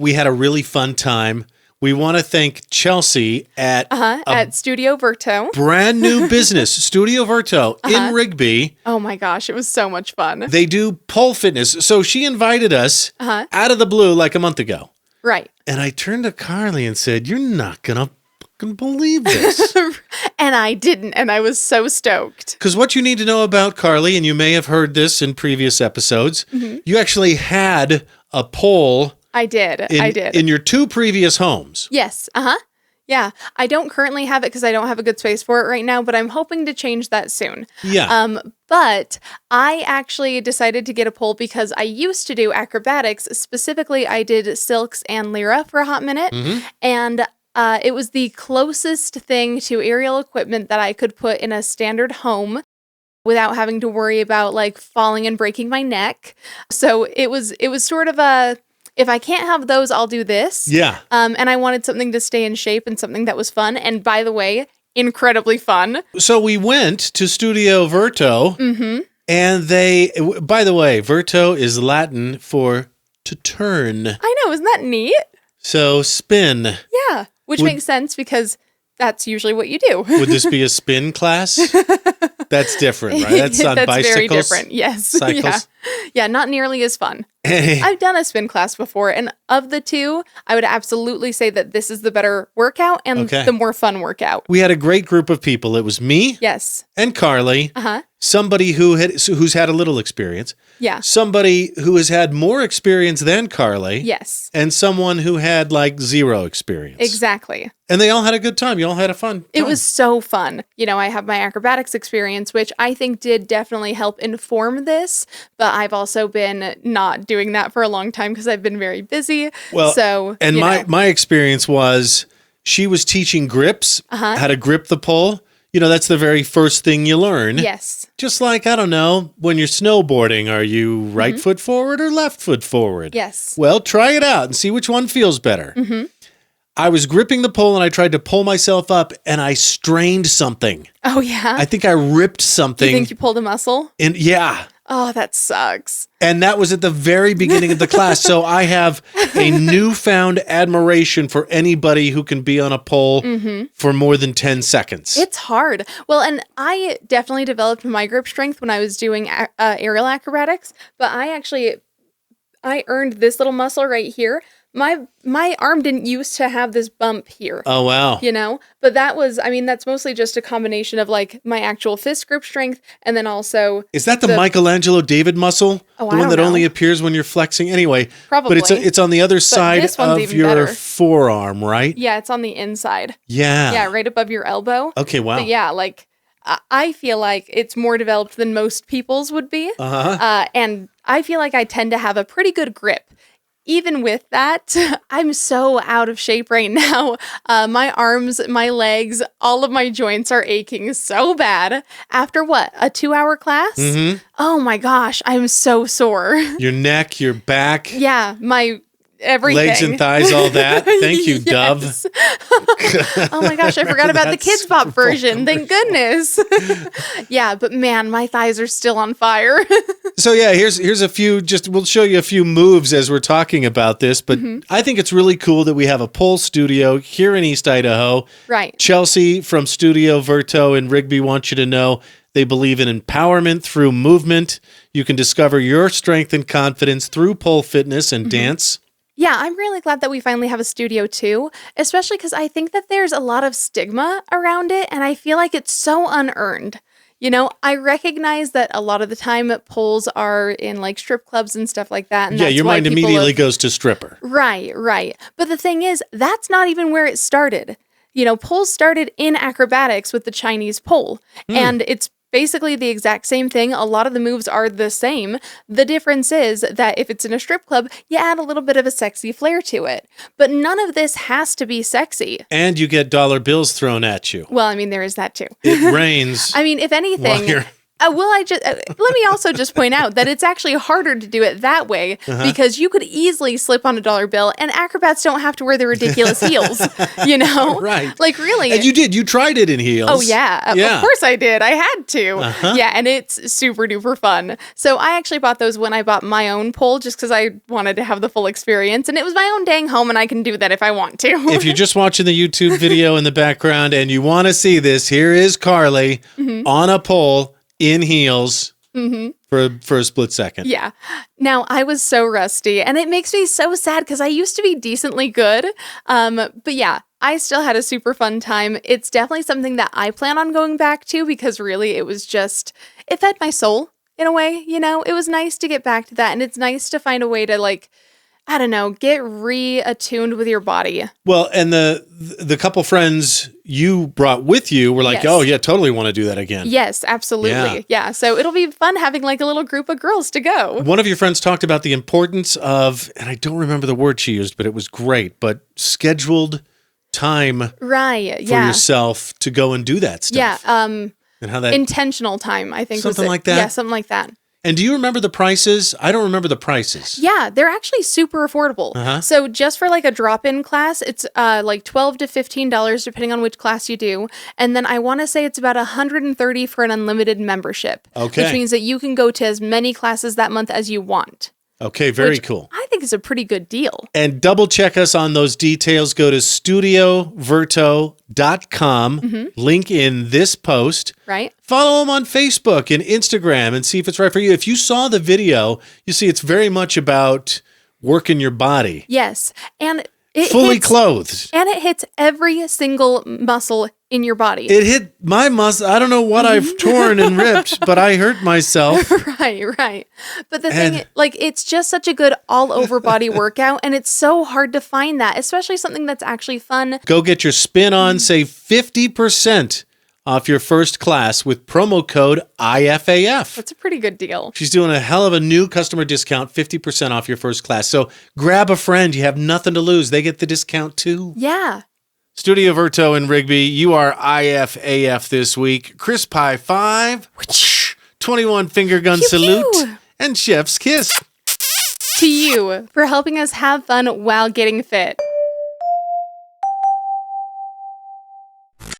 We had a really fun time. We want to thank Chelsea at Studio Verto. Brand new business, Studio Verto in Rigby. Oh my gosh, it was so much fun. They do pole fitness. So she invited us out of the blue like a month ago. Right. And I turned to Karley and said, "You're not going to fucking believe this." And I didn't, and I was so stoked. Because what you need to know about Karley, and you may have heard this in previous episodes, you actually had a pole. I did. In your 2 previous homes. Yes. Yeah. I don't currently have it because I don't have a good space for it right now, but I'm hoping to change that soon. Yeah. But I actually decided to get a pole because I used to do acrobatics. Specifically, I did silks and lyra for a hot minute. And it was the closest thing to aerial equipment that I could put in a standard home without having to worry about like falling and breaking my neck. So it was sort of a, if I can't have those, I'll do this. Yeah. And I wanted something to stay in shape and something that was fun. And by the way, incredibly fun. So we went to Studio Verto. And they, by the way, Verto is Latin for to turn. I know. Isn't that neat? So spin. Yeah. Which makes sense because that's usually what you do. Would this be a spin class? That's different, right? That's on that's bicycles. Very different. Yes. Cycles. Yeah, not nearly as fun. I've done a spin class before, and of the two, I would absolutely say that this is the better workout and the more fun workout. We had a great group of people. It was me, yes, and Karley, somebody who's had a little experience, somebody who has had more experience than Karley, yes, and someone who had like 0 experience. Exactly. And they all had a good time. You all had a fun time. It was so fun. You know, I have my acrobatics experience, which I think did definitely help inform this, but I've also been not doing that for a long time because I've been very busy. Well, so and my experience was she was teaching grips, how to grip the pole. You know, that's the very first thing you learn. Yes. Just like, I don't know, when you're snowboarding, are you right foot forward or left foot forward? Yes. Well, try it out and see which one feels better. I was gripping the pole and I tried to pull myself up and I strained something. Oh, yeah? I think I ripped something. You think you pulled a muscle? Yeah. Oh, that sucks. And that was at the very beginning of the class. So I have a newfound admiration for anybody who can be on a pole for more than 10 seconds. It's hard. Well, and I definitely developed my grip strength when I was doing aerial acrobatics, but I earned this little muscle right here. My arm didn't used to have this bump here. Oh, wow. You know? But that's mostly just a combination of like my actual fist grip strength and then also... Is that the Michelangelo David muscle? Oh, the one that only appears when you're flexing? Anyway. Probably. But it's on the other side of your forearm, right? Yeah, it's on the inside. Yeah. Yeah, right above your elbow. Okay, wow. But yeah, like... I feel like it's more developed than most people's would be. And I feel like I tend to have a pretty good grip. Even with that, I'm so out of shape right now. My arms, my legs, all of my joints are aching so bad. After what? A 2-hour class? Oh my gosh, I'm so sore. Your neck, your back. Yeah, my... everything. Legs and thighs, all that. Thank you, Dove. Oh my gosh, I forgot about the Kids Bop version. Thank goodness. Yeah, but man, my thighs are still on fire. So yeah, here's a few, we'll show you a few moves as we're talking about this, but I think it's really cool that we have a pole studio here in East Idaho. Right. Chelsea from Studio Verto in Rigby wants you to know they believe in empowerment through movement. You can discover your strength and confidence through pole fitness and dance. Yeah, I'm really glad that we finally have a studio too, especially because I think that there's a lot of stigma around it, and I feel like it's so unearned. You know, I recognize that a lot of the time poles are in like strip clubs and stuff like that. And yeah, your mind immediately goes to stripper. Right, right. But the thing is, that's not even where it started. You know, poles started in acrobatics with the Chinese pole, and it's basically the exact same thing. A lot of the moves are the same. The difference is that if it's in a strip club, you add a little bit of a sexy flair to it. But none of this has to be sexy. And you get dollar bills thrown at you. Well, I mean, there is that too. It rains. I mean, if anything, Let me also just point out that it's actually harder to do it that way because you could easily slip on a dollar bill, and acrobats don't have to wear the ridiculous heels, you know? Right. Like, really. And you did. You tried it in heels. Oh, yeah. Of course I did. I had to. Yeah, and it's super duper fun. So I actually bought those when I bought my own pole just because I wanted to have the full experience, and it was my own dang home, and I can do that if I want to. If you're just watching the YouTube video in the background and you want to see this, here is Karley on a pole in heels for a split second. Yeah. Now, I was so rusty, and it makes me so sad because I used to be decently good. But yeah, I still had a super fun time. It's definitely something that I plan on going back to because really it fed my soul in a way, you know? It was nice to get back to that, and it's nice to find a way to, like, I don't know, get reattuned with your body. Well, and the couple friends you brought with you were like, Yes. oh, yeah, totally want to do that again. Yes, absolutely. Yeah. So it'll be fun having like a little group of girls to go. One of your friends talked about the importance of, and I don't remember the word she used, but it was great, but scheduled time Right. for Yeah. yourself to go and do that stuff. Yeah. And how that Intentional time, I think. Something was it. like that? Yeah, something like that. And do you remember the prices? I don't remember the prices. Yeah, they're actually super affordable. So just for like a drop-in class, it's like $12 to $15 depending on which class you do. And then I want to say it's about $130 for an unlimited membership. Okay. Which means that you can go to as many classes that month as you want. Okay, very cool. I think is a pretty good deal. And double check us on those details. Go to studioverto.com, link in this post. Right? Follow them on Facebook and Instagram and see if it's right for you. If you saw the video, you see it's very much about working your body. Yes. And it Fully hits, clothed. And it hits every single muscle in your body. It hit my muscle. I don't know what I've torn and ripped, but I hurt myself. Right. But the thing, like, it's just such a good all over body workout, and it's so hard to find that, especially something that's actually fun. Go get your spin on. Save 50% off your first class with promo code IFAF. That's a pretty good deal. She's doing a hell of a new customer discount, 50% off your first class. So grab a friend. You have nothing to lose. They get the discount too. Yeah. Studio Verto and Rigby, you are IFAF this week. Crisp high five, 21 finger gun Pew, salute, pew. and chef's kiss. To you for helping us have fun while getting fit.